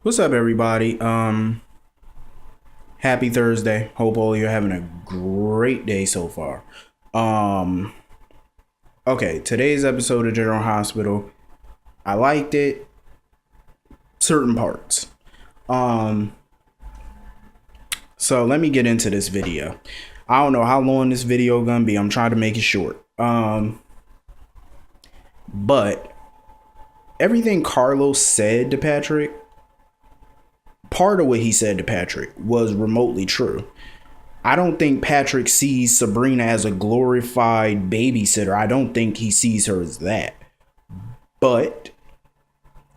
What's up, everybody? Happy Thursday. Hope all you're having a great day so far. Um, okay, today's episode of General Hospital, I liked it. Certain parts. Um, so let me get into this video. I don't know how long this video gonna be. I'm trying to make it short. But everything Carlos said to Patrick, part of what he said to Patrick was remotely true. I don't think Patrick sees Sabrina as a glorified babysitter. I don't think he sees her as that. But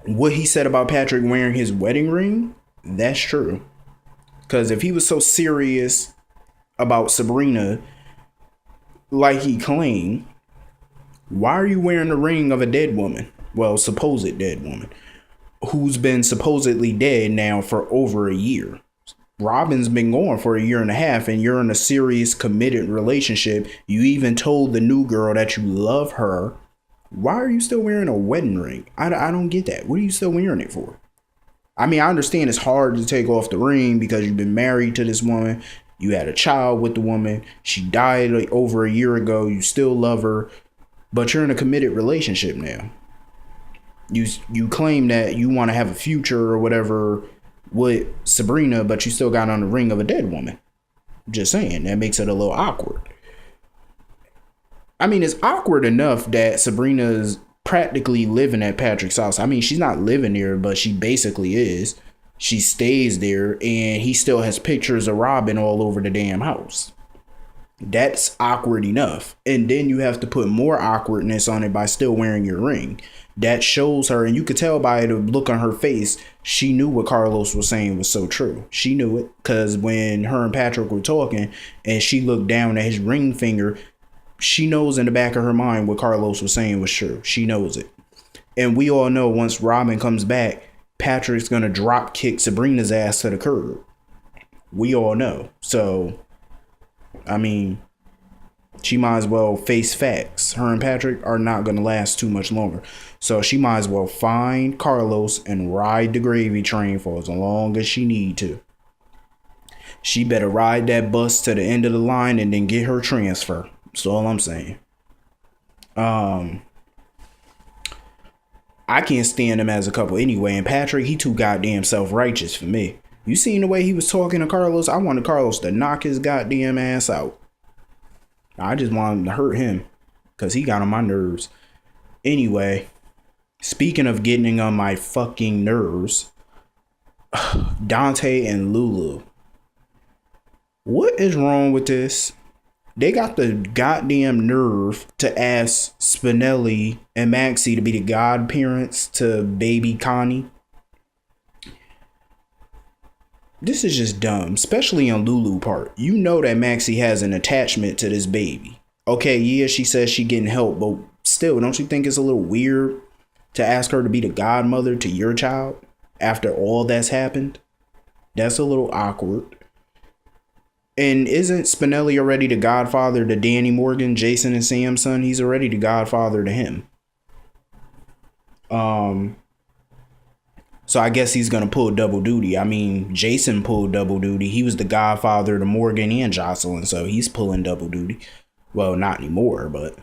what he said about Patrick wearing his wedding ring, that's true. Because if he was so serious about Sabrina, like he claimed, why are you wearing the ring of a dead woman? Well, supposed dead woman, who's been supposedly dead now for over a year. Robin's been gone for a year and a half, and you're in a serious, committed relationship. You even told the new girl that you love her. Why are you still wearing a wedding ring? I don't get that. What are you still wearing it for? I mean, I understand it's hard to take off the ring because you've been married to this woman. You had a child with the woman. She died like over a year ago. You still love her, but you're in a committed relationship now. You claim that you want to have a future or whatever with Sabrina, but you still got on the ring of a dead woman. Just saying, that makes it a little awkward. I mean, it's awkward enough that Sabrina's practically living at Patrick's house. I mean, she's not living there, but she basically is. She stays there, and he still has pictures of Robin all over the damn house. That's awkward enough. And then you have to put more awkwardness on it by still wearing your ring. That shows her, and you could tell by the look on her face, she knew what Carlos was saying was so true. She knew it, because when her and Patrick were talking and she looked down at his ring finger, she knows in the back of her mind what Carlos was saying was true. She knows it. And we all know once Robin comes back, Patrick's going to drop kick Sabrina's ass to the curb. We all know. So, I mean, she might as well face facts. Her and Patrick are not going to last too much longer. So she might as well find Carlos and ride the gravy train for as long as she need to. She better ride that bus to the end of the line and then get her transfer. That's all I'm saying. I can't stand them as a couple anyway. And Patrick, he too goddamn self-righteous for me. You seen the way he was talking to Carlos? I wanted Carlos to knock his goddamn ass out. I just wanted to hurt him because he got on my nerves. Anyway, speaking of getting on my fucking nerves, Dante and Lulu. What is wrong with this? They got the goddamn nerve to ask Spinelli and Maxie to be the godparents to baby Connie. This is just dumb, especially on Lulu part. You know that Maxie has an attachment to this baby. Okay, yeah, she says she getting help, but still, don't you think it's a little weird to ask her to be the godmother to your child after all that's happened? That's a little awkward. And isn't Spinelli already the godfather to Danny Morgan, Jason and Sam's son? He's already the godfather to him. So I guess he's going to pull double duty. I mean, Jason pulled double duty. He was the godfather to Morgan and Jocelyn, so he's pulling double duty. Well, not anymore, but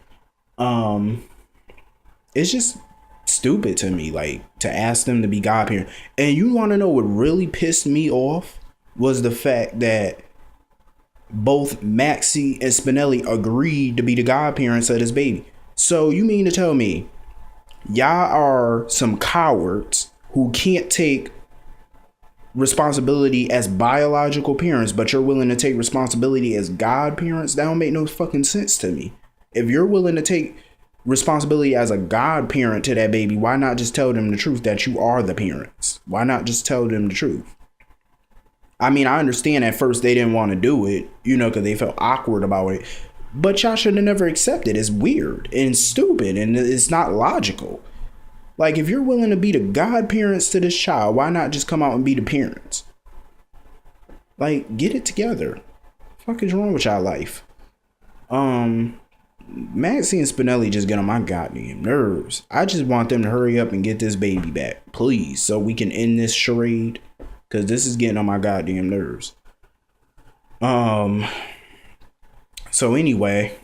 it's just stupid to me, like, to ask them to be godparents. And you want to know what really pissed me off was the fact that both Maxie and Spinelli agreed to be the godparents of this baby. So you mean to tell me y'all are some cowards who can't take responsibility as biological parents, but you're willing to take responsibility as godparents? That don't make no fucking sense to me. If you're willing to take responsibility as a godparent to that baby, why not just tell them the truth that you are the parents? Why not just tell them the truth? I mean, I understand at first they didn't want to do it, because they felt awkward about it. But y'all should have never accepted. It's weird and stupid and it's not logical. Like, if you're willing to be the godparents to this child, why not just come out and be the parents? Like, get it together. What the fuck is wrong with y'all life? Maxie and Spinelli just get on my goddamn nerves. I just want them to hurry up and get this baby back, please, so we can end this charade, because this is getting on my goddamn nerves. So anyway,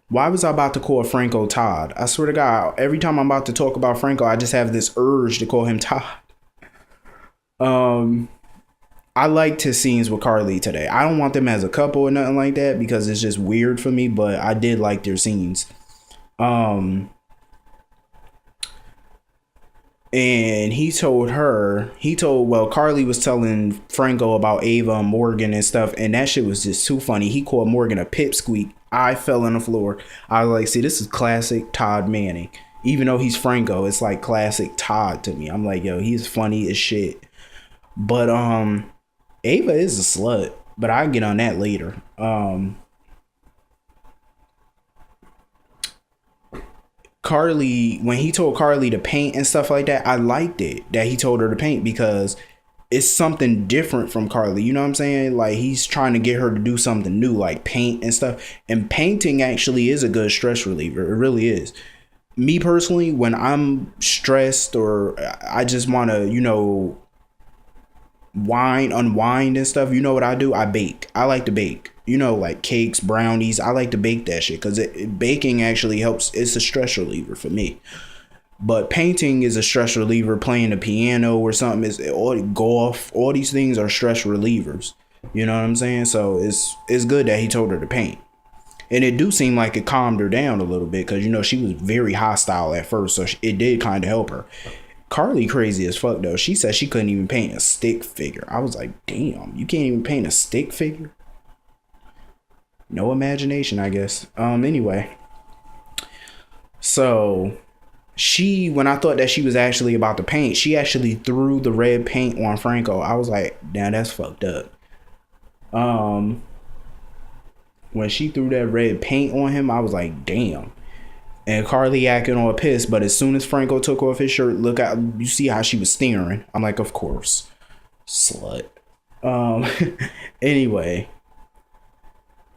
why was I about to call Franco Todd? I swear to God, every time I'm about to talk about Franco, I just have this urge to call him Todd. I liked his scenes with Carly today. I don't want them as a couple or nothing like that because it's just weird for me, but I did like their scenes. And Carly was telling Franco about Ava and Morgan and stuff, and that shit was just too funny. He called Morgan a pipsqueak. I fell on the floor. I was like, see, this is classic Todd Manning. Even though he's Franco, it's like classic Todd to me. I'm like, yo, he's funny as shit. But Ava is a slut, but I'll get on that later. Carly, when he told Carly to paint and stuff like that, I liked it that he told her to paint because it's something different from Carly. You know what I'm saying? Like, he's trying to get her to do something new, like paint and stuff. And painting actually is a good stress reliever. It really is. Me personally, when I'm stressed or I just want to, unwind and stuff, you know what I do? I bake. I like to bake, like cakes, brownies. I like to bake that shit because baking actually helps. It's a stress reliever for me. But painting is a stress reliever. Playing the piano or something is, or golf. All these things are stress relievers. You know what I'm saying? So it's good that he told her to paint. And it do seem like it calmed her down a little bit because, she was very hostile at first. So it did kind of help her. Carly crazy as fuck though. She said she couldn't even paint a stick figure. I was like, damn, you can't even paint a stick figure? No imagination, I guess. Anyway. So when I thought that she was actually about to paint, she actually threw the red paint on Franco. I was like, damn, that's fucked up. When she threw that red paint on him, I was like, damn. And Carly acting all pissed, but as soon as Franco took off his shirt, look out, you see how she was staring. I'm like, of course, slut. Anyway,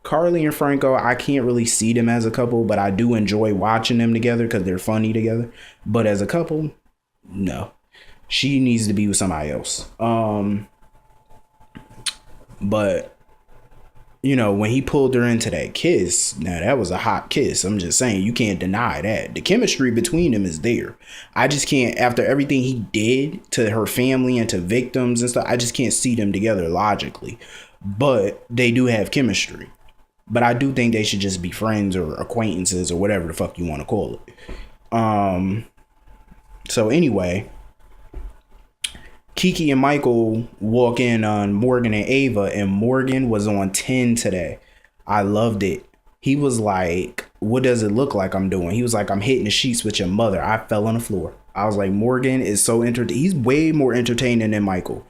Carly and Franco, I can't really see them as a couple, but I do enjoy watching them together because they're funny together. But as a couple, no, she needs to be with somebody else. But when he pulled her into that kiss, now that was a hot kiss. I'm just saying, you can't deny that. The chemistry between them is there. I just can't, after everything he did to her family and to victims and stuff, I just can't see them together logically. But they do have chemistry. But I do think they should just be friends or acquaintances or whatever the fuck you want to call it. So anyway, Kiki and Michael walk in on Morgan and Ava, and Morgan was on 10 today. I loved it. He was like, what does it look like I'm doing? He was like, I'm hitting the sheets with your mother. I fell on the floor. I was like, Morgan is so he's way more entertaining than Michael.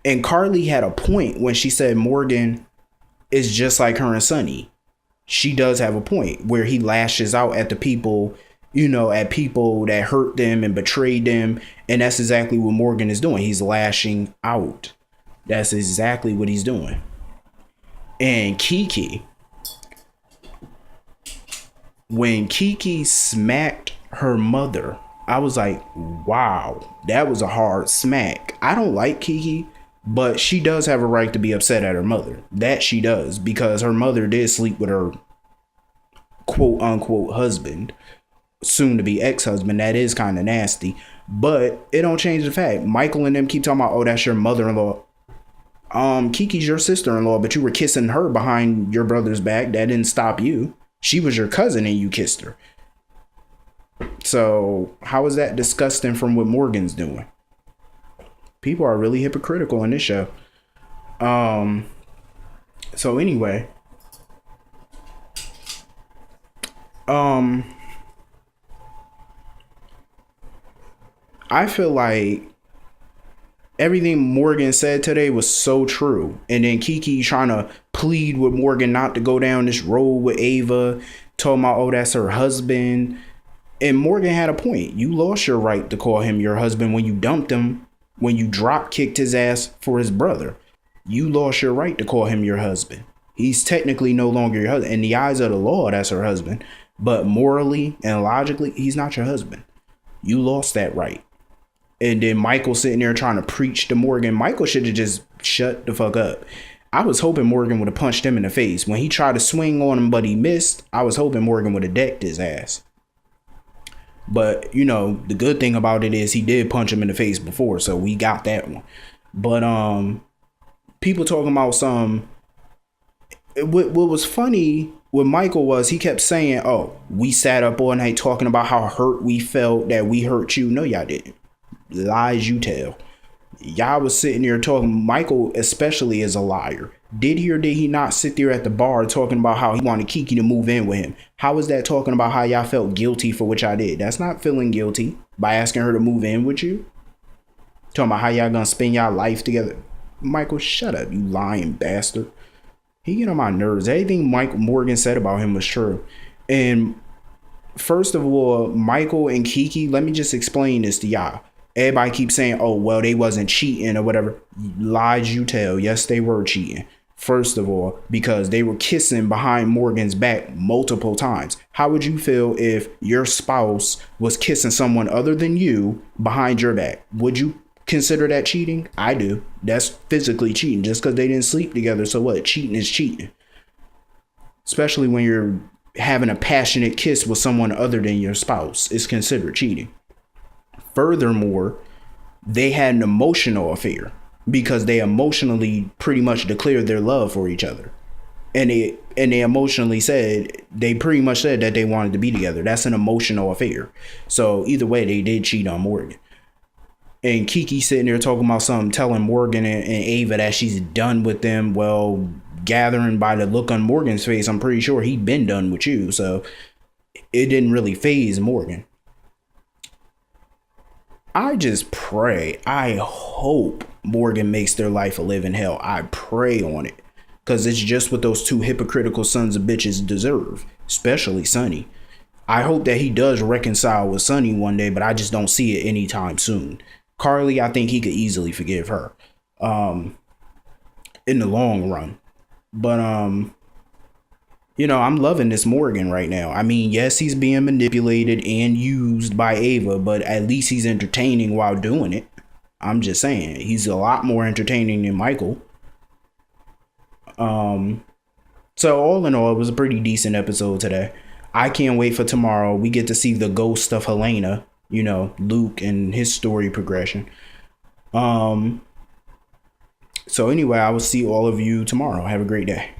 And Carly had a point when she said Morgan is just like her and Sonny. She does have a point where he lashes out at the people, at people that hurt them and betrayed them. And that's exactly what Morgan is doing. He's lashing out. That's exactly what he's doing. And Kiki, when Kiki smacked her mother, I was like, wow, that was a hard smack. I don't like Kiki, but she does have a right to be upset at her mother. That she does, because her mother did sleep with her quote unquote husband, soon to be ex-husband. That is kind of nasty, but it don't change the fact Michael and them keep talking about, oh, that's your mother-in-law. Kiki's your sister-in-law, but you were kissing her behind your brother's back. That didn't stop you. She was your cousin and you kissed her. So how is that disgusting from what Morgan's doing? People are really hypocritical in this show. So anyway, I feel like everything Morgan said today was so true. And then Kiki trying to plead with Morgan not to go down this road with Ava, told my, oh, that's her husband. And Morgan had a point. You lost your right to call him your husband when you dumped him, when you drop kicked his ass for his brother. You lost your right to call him your husband. He's technically no longer your husband. In the eyes of the law, that's her husband. But morally and logically, he's not your husband. You lost that right. And then Michael sitting there trying to preach to Morgan. Michael should have just shut the fuck up. I was hoping Morgan would have punched him in the face. When he tried to swing on him, but he missed, I was hoping Morgan would have decked his ass. But, you know, the good thing about it is he did punch him in the face before, so we got that one. But people talking about what was funny with Michael was he kept saying, oh, we sat up all night talking about how hurt we felt that we hurt you. No, y'all didn't. Lies you tell. Y'all was sitting there talking. Michael especially is a liar. Did he or did he not sit there at the bar talking about how he wanted Kiki to move in with him? How is that talking about how y'all felt guilty for what y'all did? That's not feeling guilty by asking her to move in with you. Talking about how y'all gonna spend y'all life together. Michael, shut up, you lying bastard. He get on my nerves. Everything Michael Morgan said about him was true. And first of all, Michael and Kiki, let me just explain this to y'all. Everybody keeps saying, oh, well, they wasn't cheating or whatever. Lies you tell. Yes, they were cheating. First of all, because they were kissing behind Morgan's back multiple times. How would you feel if your spouse was kissing someone other than you behind your back? Would you consider that cheating? I do. That's physically cheating. Just because they didn't sleep together. So what? Cheating is cheating. Especially when you're having a passionate kiss with someone other than your spouse. It's considered cheating. Furthermore, they had an emotional affair because they emotionally pretty much declared their love for each other. And they emotionally said, they pretty much said that they wanted to be together. That's an emotional affair. So either way, they did cheat on Morgan. And Kiki sitting there talking about something, telling Morgan and Ava that she's done with them. Well, gathering by the look on Morgan's face, I'm pretty sure he'd been done with you. So it didn't really faze Morgan. I just pray, I hope Morgan makes their life a living hell. I pray on it. Because it's just what those two hypocritical sons of bitches deserve. Especially Sonny. I hope that he does reconcile with Sonny one day, but I just don't see it anytime soon. Carly, I think he could easily forgive her. In the long run. But, you know, I'm loving this Morgan right now. I mean, yes, he's being manipulated and used by Ava, but at least he's entertaining while doing it. I'm just saying, he's a lot more entertaining than Michael. So all in all, it was a pretty decent episode today. I can't wait for tomorrow. We get to see the ghost of Helena, you know, Luke and his story progression. So anyway, I will see all of you tomorrow. Have a great day.